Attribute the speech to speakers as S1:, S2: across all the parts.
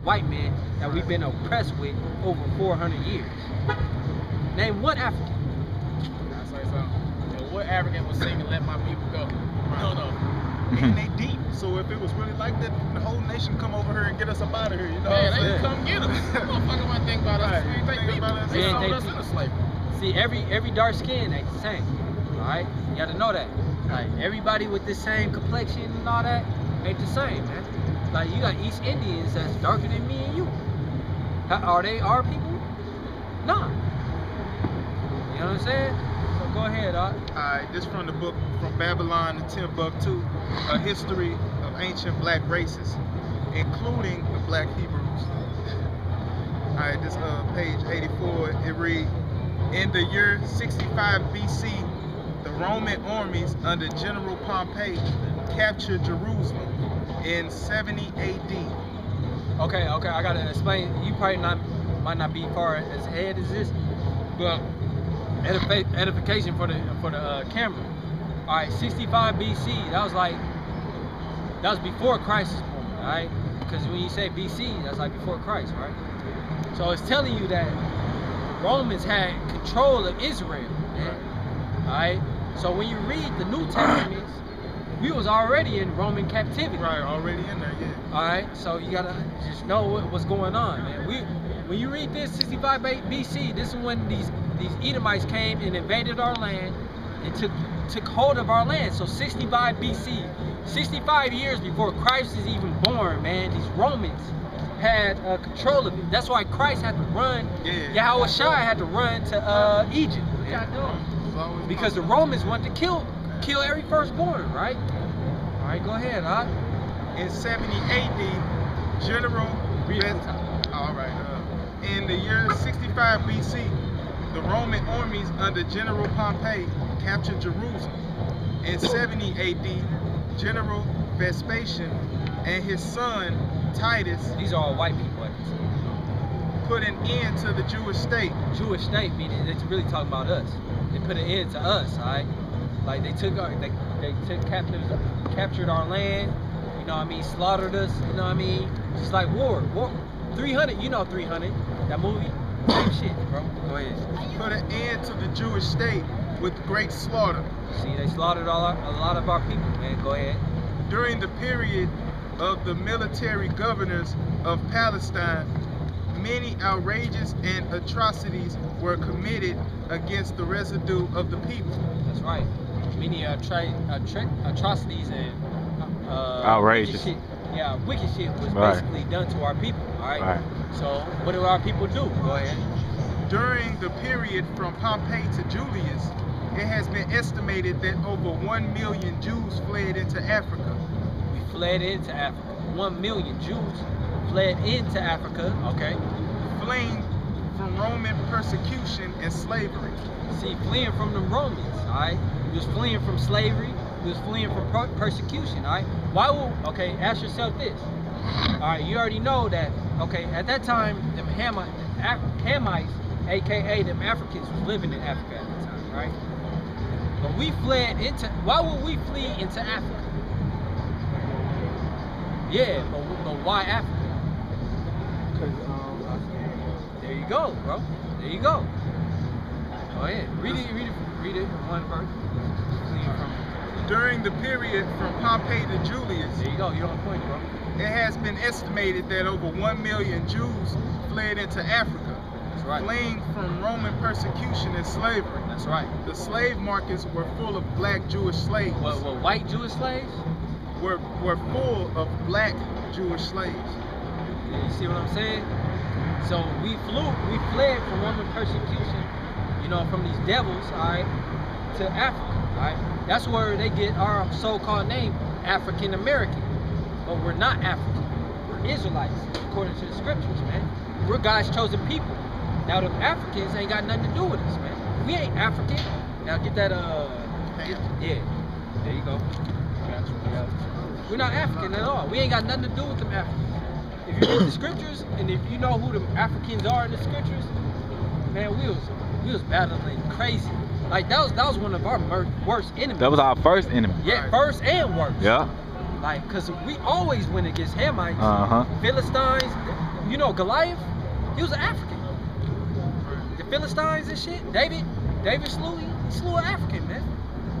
S1: white man that we've been oppressed with over 400 years. Name one African.
S2: I say something. And what African was singing "Let My People Go"? No.
S3: And they deep. So if it was really like that, the whole nation come over here and get us up out of here. You know
S2: Man,
S3: what I'm
S2: they
S3: saying?
S2: come get us. Motherfucker want to think about us.
S3: Right.
S2: We think
S3: Think about
S2: people.
S3: us.
S2: They
S1: Yeah,
S2: sold
S1: they
S2: us
S1: people.
S2: into slavery.
S1: See, every dark skin ain't the same. Alright? You gotta know that. Like everybody with the same complexion and all that ain't the same, man. Like you got East Indians that's darker than me and you. Are they our people? Nah. You know what I'm saying? So go ahead,
S3: Alright, this from the book From Babylon to Timbuktu, A History of Ancient Black Races, including the Black Hebrews. Alright, this page 84, it reads, in the year 65 BC, the Roman armies under General Pompey captured Jerusalem in 70 AD.
S1: Okay, I gotta explain. You probably might not be far as ahead as this, but edification for the camera. All right, 65 BC. That was before Christ was born. All right, because when you say BC, that's like before Christ, right? So it's telling you that Romans had control of Israel, man. All right. So when you read the New Testaments, we was already in Roman captivity.
S3: Right, already in there, yeah.
S1: All right, so you gotta just know what's going on, man. When you read this 65 BC, this is when these Edomites came and invaded our land and took hold of our land. So 65 BC, 65 years before Christ is even born, man. These Romans had control of it. That's why Christ had to run.
S3: Yeah.
S1: Yahweh Shai had to run to Egypt, because the Romans wanted to kill every firstborn, right? All right, go ahead, huh?
S3: In 70 AD, General
S1: Read it from the top.
S3: All right. In the year 65 BC, the Roman armies under General Pompey captured Jerusalem. In 70 AD, General Vespasian and his son Titus
S1: These are all white people, like you said.
S3: put an end to the Jewish state.
S1: Jewish state, meaning it's really talking about us. They put an end to us, all right? Like they took captives, captured our land, you know what I mean, slaughtered us, you know what I mean? Just like war. 300, you know 300, that movie? Same shit, bro. Go ahead.
S3: Put an end to the Jewish state with great slaughter.
S1: See, they slaughtered a lot of our people, man. Go ahead.
S3: During the period of the military governors of Palestine, many outrages and atrocities were committed against the residue of the people.
S1: That's right. Many atrocities and
S4: outrageous.
S1: Wicked shit was
S4: Right.
S1: basically done to our people. All right.
S4: Right.
S1: So what do our people do? Go ahead.
S3: During the period from Pompey to Julius, it has been estimated that over 1 million Jews fled into Africa.
S1: We fled into Africa. 1 million Jews fled into Africa. Okay.
S3: Fleeing from Roman persecution and slavery.
S1: See, fleeing from the Romans. All right. We was fleeing from slavery. We was fleeing from persecution. All right. Why would? Okay. Ask yourself this. All right. You already know that. Okay. At that time, them Hamites, aka them Africans, was living in Africa at the time, right? But we fled into. Why would we flee into Africa? Yeah, but why Africa? There you go, bro. There you go. Go ahead. Read it. One verse. Fleeing from.
S3: During the period from Pompey to Julius,
S1: There you go. You're on point, bro.
S3: it has been estimated that over 1 million Jews fled into Africa,
S1: That's right.
S3: fleeing from Roman persecution and slavery.
S1: That's right.
S3: The slave markets were full of black Jewish slaves.
S1: What white Jewish slaves?
S3: Were full of black Jewish slaves.
S1: You see what I'm saying? So we fled from Roman persecution, you know, from these devils, all right, to Africa, all right? That's where they get our so-called name, African American. But we're not African. We're Israelites, according to the scriptures, man. We're God's chosen people. Now, them Africans ain't got nothing to do with us, man. We ain't African. Now, get that, yeah. There you go. Yeah. We're not African at all. We ain't got nothing to do with them Africans. If you read the scriptures, and if you know who the Africans are in the scriptures, man, we was battling crazy. Like that was one of our worst enemies.
S4: That was our first enemy.
S1: Yeah, first and worst.
S4: Yeah.
S1: Like, cause we always win against Hamites,
S4: Uh-huh.
S1: Philistines. You know, Goliath, he was an African. The Philistines and shit. David slew he slew an African, man.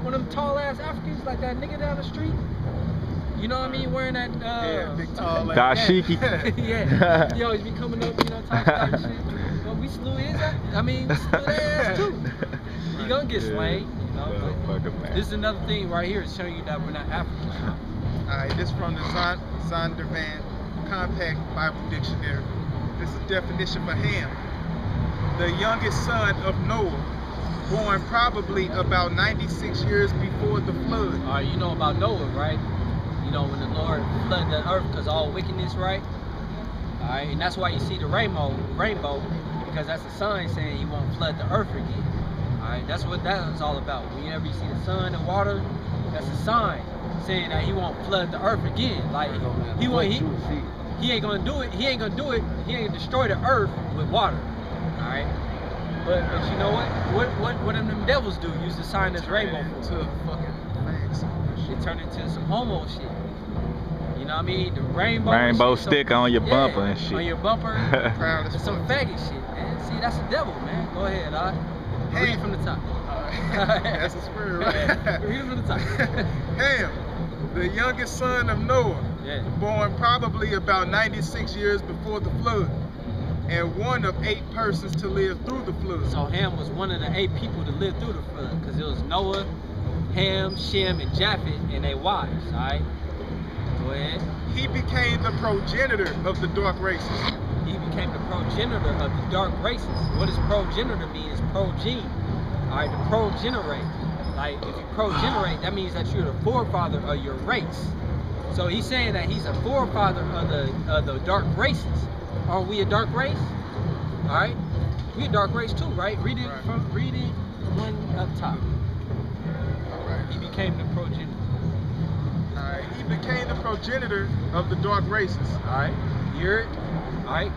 S1: One of them tall ass Africans, like that nigga down the street. You know what I mean? Wearing that
S3: Yeah, big tall like
S4: Dashiki.
S1: yeah. He always be coming up, you know, talking about shit. But we slew his ass. I mean, we slew their ass too. He gonna get slain, you know. But this is another thing right here, is showing you that we're not Africans.
S3: Alright, this from the Zondervan Compact Bible Dictionary. This is definition for Ham. The youngest son of Noah, born probably about 96 years before the flood.
S1: All right, you know about Noah, right? You know, when the Lord flooded the earth because all wickedness, right? All right, and that's why you see the rainbow, because that's a sign saying he won't flood the earth again. All right, that's what that is all about. Whenever you see the sun and water, that's a sign saying that he won't flood the earth again. Like he ain't gonna do it. He ain't gonna destroy the earth with water. All right. But you know what them devils do? Use the sign as rainbow
S3: To fucking fangs.
S1: They turn into some homo shit. You know what I mean? The rainbow shit,
S4: stick on your bumper and shit.
S1: On your bumper.
S3: Proud as
S1: It's some
S3: fuck.
S1: faggot shit, man. See, that's the devil, man. Go ahead, all right? Read it from the top.
S3: That's a spirit, right?
S1: Read it from the top.
S3: Ham, the youngest son of Noah,
S1: Yeah.
S3: born probably about 96 years before the flood, and one of 8 persons to live through the flood.
S1: So Ham was one of the 8 people to live through the flood, because it was Noah, Ham, Shem, and Japheth, and their wives, all right? Go ahead.
S3: He became the progenitor of the dark races.
S1: He became the progenitor of the dark races. What does progenitor mean? It's progene. All right, to progenerate. Like, if you progenerate, that means that you're the forefather of your race. So he's saying that he's a forefather of the dark races. Are we a dark race? All right, we a dark race too, right? Read it one up top.
S3: All right.
S1: He became the progenitor.
S3: All right. He became the progenitor of the dark races.
S1: All right, hear it. All right,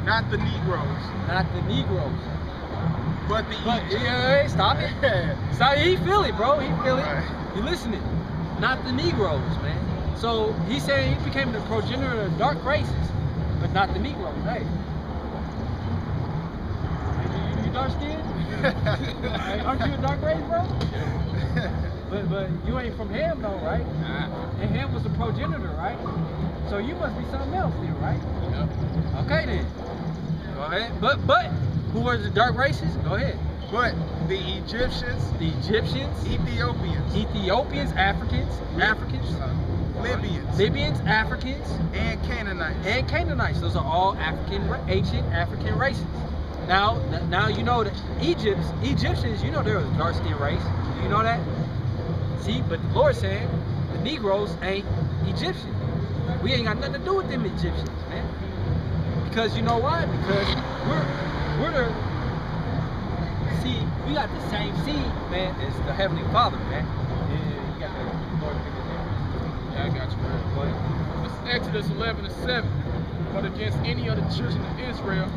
S3: Not the Negroes,
S1: not the Negroes.
S3: but the
S1: But
S3: Egyptians.
S1: yeah, stop it. Stop, he feel it, bro. He feel it.
S3: Right.
S1: You listening? Not the Negroes, man. So he's saying he became the progenitor of dark races, but not the Negroes. Hey, you dark skinned? Aren't you a dark race, bro? But you ain't from Ham though, right? And Ham was the progenitor, right? So you must be something else then, right?
S2: Yep.
S1: Okay then. Go ahead. But who were the dark races? Go ahead.
S3: But the Egyptians,
S1: The Egyptians,
S3: Ethiopians,
S1: Africans,
S3: Libyans,
S1: Africans,
S3: and Canaanites.
S1: and Canaanites. Those are all ancient African races. Now you know that Egyptians, you know they're a dark skinned race. Do you know that? See, but the Lord's saying the Negroes ain't Egyptian. We ain't got nothing to do with them Egyptians, man. Because you know why? Because we're the see, we got the same seed, man, as the Heavenly Father, man. Yeah, you got the Lord figure there.
S2: Yeah, I got you, man.
S1: Go ahead.
S2: This is Exodus 11:7. But against any of the children of Israel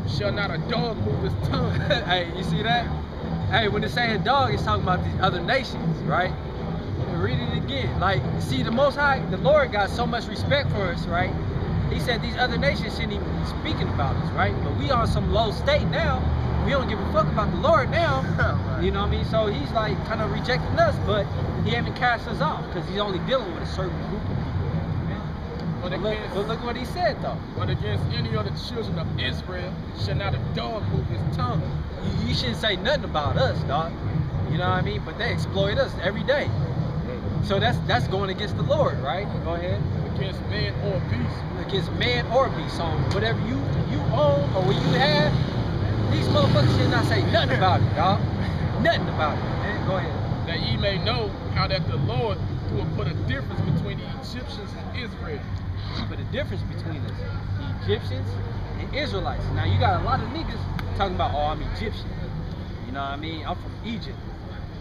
S2: shall not a dog move his tongue.
S1: Hey, you see that? Hey, when it's saying dog, it's talking about these other nations, right? Read it again. Like, see, the Most High, the Lord got so much respect for us, right? He said these other nations shouldn't even be speaking about us, right? But we on some low state now. We don't give a fuck about the Lord now. You know what I mean? So he's like kind of rejecting us, but he haven't cast us off because he's only dealing with a certain group of people. But look what he said though.
S2: But against any of the children of Israel shall not a dog move his tongue.
S1: You shouldn't say nothing about us, dog. You know what I mean? But they exploit us every day. So that's going against the Lord, right? Go ahead.
S2: Against man or beast.
S1: Against man or beast. So whatever you own or what you have, these motherfuckers should not say nothing about it, dog. Nothing about it, man. Go ahead.
S2: That ye may know how that the Lord will put a difference between the Egyptians and Israel.
S1: But the difference between us, the Egyptians and Israelites. Now you got a lot of niggas talking about, oh, I'm Egyptian. You know what I mean? I'm from Egypt.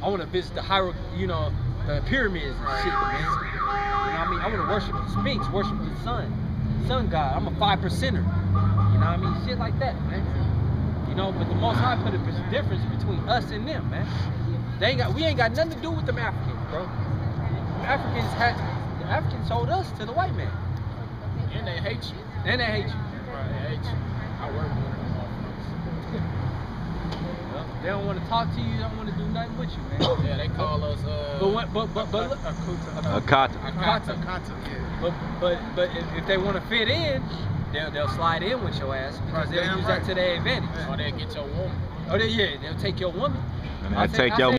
S1: I want to visit the the pyramids and shit, man. You know what I mean? I want to worship the Sphinx, worship the sun god. I'm a 5%er. You know what I mean? Shit like that, man. You know, but the Most High put a difference between us and them, man. We ain't got nothing to do with them Africans, bro. Africans sold us to the white man.
S2: And they hate you.
S1: And they hate you.
S2: Right, they hate you. I work with them.
S1: They don't want to talk to you. They don't want to do nothing with you, man.
S2: Yeah, they call us.
S1: But look,
S4: Akata.
S1: But if they want to fit in, they'll slide in with your ass because they'll use that to their advantage.
S2: Or they'll get your woman.
S1: They'll take your woman.
S4: And they'll take your